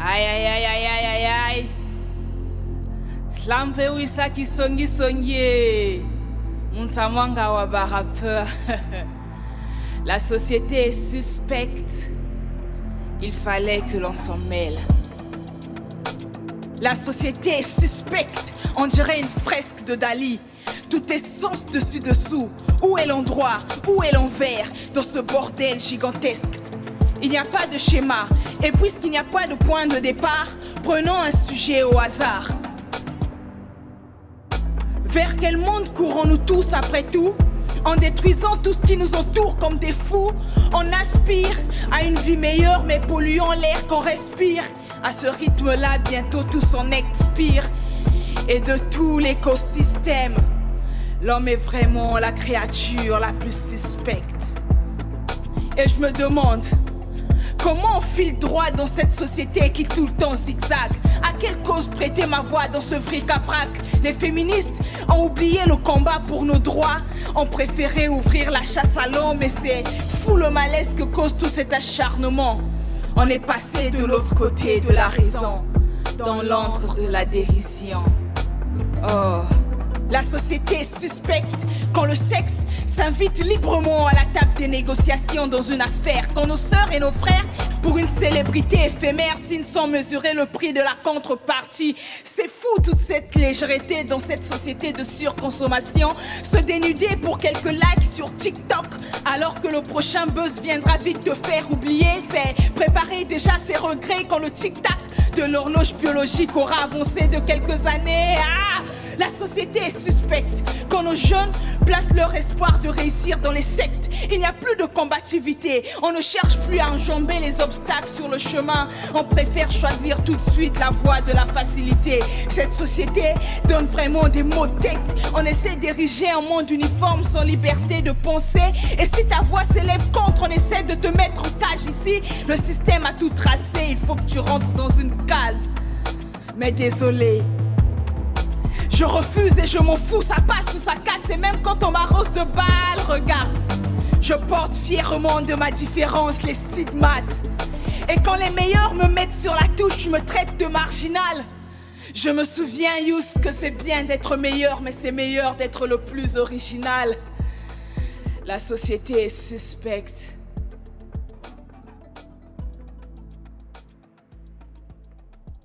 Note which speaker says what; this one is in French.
Speaker 1: Aïe aïe aïe aïe aïe aïe aïe. Slampe wisa ki songi songi. Munsamanga wa rappeur. La société est suspecte. Il fallait que l'on s'en mêle. La société est suspecte. On dirait une fresque de Dali. Tout est sens dessus-dessous. Où est l'endroit? Où est l'envers? Dans ce bordel gigantesque. Il n'y a pas de schéma. Et puisqu'il n'y a pas de point de départ, prenons un sujet au hasard. Vers quel monde courons-nous tous après tout? En détruisant tout ce qui nous entoure comme des fous, on aspire à une vie meilleure mais polluant l'air qu'on respire. À ce rythme-là, bientôt tout s'en expire. Et de tout l'écosystème, l'homme est vraiment la créature la plus suspecte. Et je me demande, comment on file droit dans cette société qui tout le temps zigzague? À quelle cause prêter ma voix dans ce fric-à-vrac? Les féministes ont oublié le combat pour nos droits, ont préféré ouvrir la chasse à l'homme, mais c'est fou le malaise que cause tout cet acharnement. On est passé de l'autre côté de la raison, dans l'antre de la dérision. Oh, la société est suspecte quand le sexe s'invite librement à la table des négociations dans une affaire. Quand nos sœurs et nos frères, pour une célébrité éphémère, signent sans mesurer le prix de la contrepartie. C'est fou toute cette légèreté dans cette société de surconsommation. Se dénuder pour quelques likes sur TikTok, alors que le prochain buzz viendra vite te faire oublier. C'est préparer déjà ses regrets quand le tic-tac de l'horloge biologique aura avancé de quelques années. Ah! La société est suspecte quand nos jeunes placent leur espoir de réussir dans les sectes. Il n'y a plus de combativité, on ne cherche plus à enjamber les obstacles sur le chemin. On préfère choisir tout de suite la voie de la facilité. Cette société donne vraiment des maux de tête. On essaie d'ériger un monde uniforme sans liberté de penser. Et si ta voix s'élève contre, on essaie de te mettre en cage ici. Le système a tout tracé, il faut que tu rentres dans une case. Mais désolé, je refuse et je m'en fous, ça passe ou ça casse. Et même quand on m'arrose de balles, regarde, je porte fièrement de ma différence les stigmates. Et quand les meilleurs me mettent sur la touche, me traitent de marginal. Je me souviens, Yous, que c'est bien d'être meilleur, mais c'est meilleur d'être le plus original. La société est suspecte.